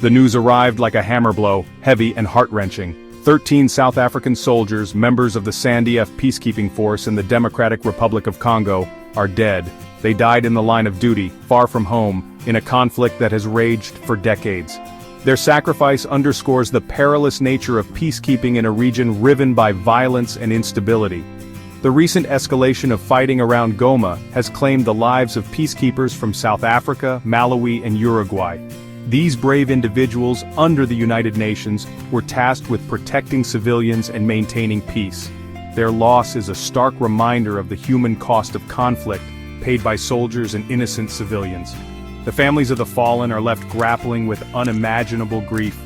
The news arrived like a hammer blow, heavy and heart-wrenching. 13 South African soldiers, members of the SANDF peacekeeping force in the Democratic Republic of Congo, are dead. They died in the line of duty, far from home, in a conflict that has raged for decades. Their sacrifice underscores the perilous nature of peacekeeping in a region riven by violence and instability. The recent escalation of fighting around Goma has claimed the lives of peacekeepers from South Africa, Malawi, and Uruguay. These brave individuals, under the United Nations, were tasked with protecting civilians and maintaining peace. Their loss is a stark reminder of the human cost of conflict, paid by soldiers and innocent civilians. The families of the fallen are left grappling with unimaginable grief,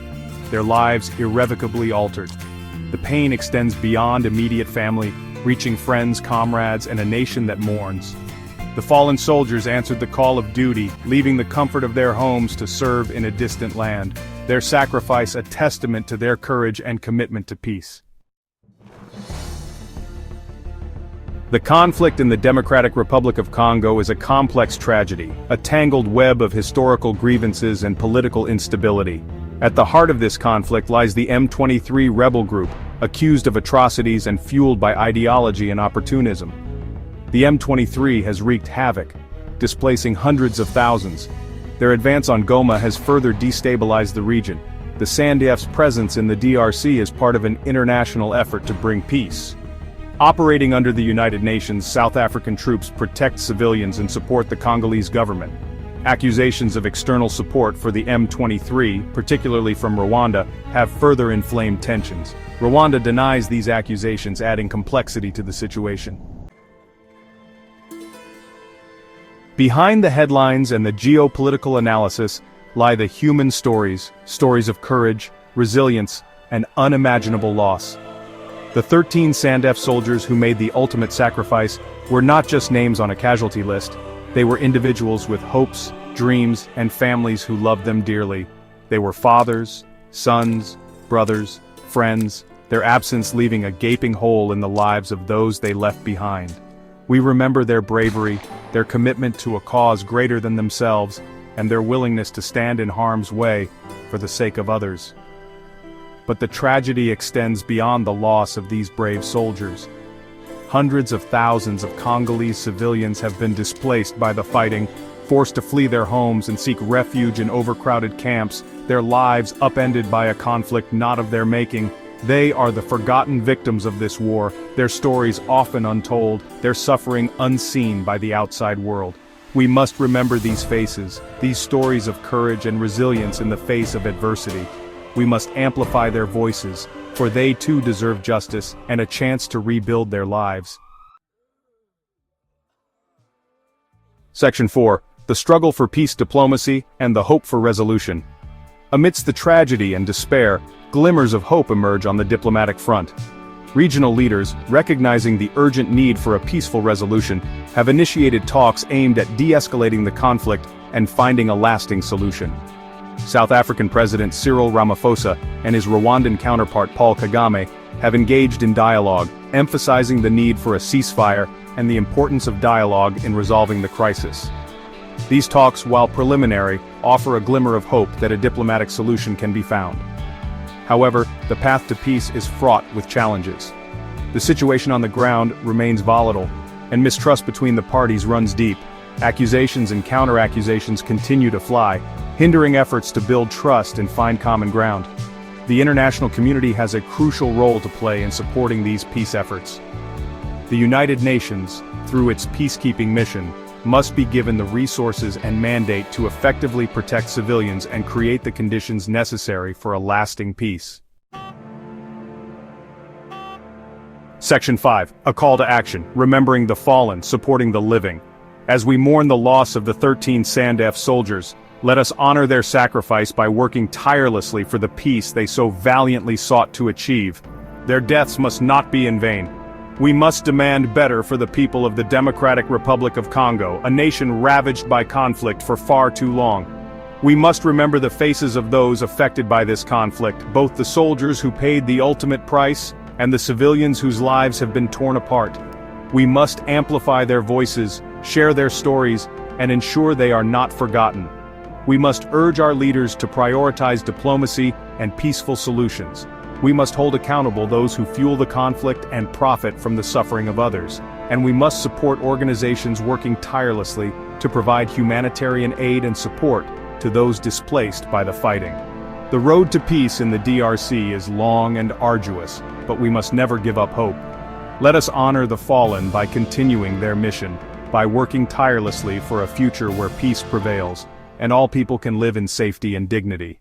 their lives irrevocably altered. The pain extends beyond immediate family, reaching friends, comrades, and a nation that mourns. The fallen soldiers answered the call of duty, leaving the comfort of their homes to serve in a distant land, their sacrifice a testament to their courage and commitment to peace. The conflict in the Democratic Republic of Congo is a complex tragedy, a tangled web of historical grievances and political instability. At the heart of this conflict lies the M23 rebel group, accused of atrocities and fueled by ideology and opportunism. The M23 has wreaked havoc, displacing hundreds of thousands. Their advance on Goma has further destabilized the region. The SANDF's presence in the DRC is part of an international effort to bring peace. Operating under the United Nations, South African troops protect civilians and support the Congolese government. Accusations of external support for the M23, particularly from Rwanda, have further inflamed tensions. Rwanda denies these accusations, adding complexity to the situation. Behind the headlines and the geopolitical analysis lie the human stories of courage, resilience, and unimaginable loss. The 13 SANDF soldiers who made the ultimate sacrifice were not just names on a casualty list, they were individuals with hopes, dreams, and families who loved them dearly. They were fathers, sons, brothers, friends, their absence leaving a gaping hole in the lives of those they left behind. We remember their bravery, their commitment to a cause greater than themselves, and their willingness to stand in harm's way for the sake of others. But the tragedy extends beyond the loss of these brave soldiers. Hundreds of thousands of Congolese civilians have been displaced by the fighting, forced to flee their homes and seek refuge in overcrowded camps, their lives upended by a conflict not of their making. They are the forgotten victims of this war, their stories often untold, their suffering unseen by the outside world. We must remember these faces, these stories of courage and resilience in the face of adversity. We must amplify their voices, for they too deserve justice and a chance to rebuild their lives. Section 4. The struggle for peace diplomacy and the hope for resolution. Amidst the tragedy and despair, glimmers of hope emerge on the diplomatic front. Regional leaders, recognizing the urgent need for a peaceful resolution, have initiated talks aimed at de-escalating the conflict and finding a lasting solution. South African President Cyril Ramaphosa and his Rwandan counterpart Paul Kagame have engaged in dialogue, emphasizing the need for a ceasefire and the importance of dialogue in resolving the crisis. These talks, while preliminary, offer a glimmer of hope that a diplomatic solution can be found. However, the path to peace is fraught with challenges. The situation on the ground remains volatile, and mistrust between the parties runs deep. Accusations and counter-accusations continue to fly, hindering efforts to build trust and find common ground. The international community has a crucial role to play in supporting these peace efforts. The United Nations, through its peacekeeping mission, must be given the resources and mandate to effectively protect civilians and create the conditions necessary for a lasting peace. Section 5. A call to action, remembering the fallen, supporting the living. As we mourn the loss of the 13 SANDF soldiers, let us honor their sacrifice by working tirelessly for the peace they so valiantly sought to achieve. Their deaths must not be in vain. We must demand better for the people of the Democratic Republic of Congo, a nation ravaged by conflict for far too long. We must remember the faces of those affected by this conflict, both the soldiers who paid the ultimate price and the civilians whose lives have been torn apart. We must amplify their voices, share their stories, and ensure they are not forgotten. We must urge our leaders to prioritize diplomacy and peaceful solutions. We must hold accountable those who fuel the conflict and profit from the suffering of others. And we must support organizations working tirelessly to provide humanitarian aid and support to those displaced by the fighting. The road to peace in the DRC is long and arduous, but we must never give up hope. Let us honor the fallen by continuing their mission, by working tirelessly for a future where peace prevails, and all people can live in safety and dignity.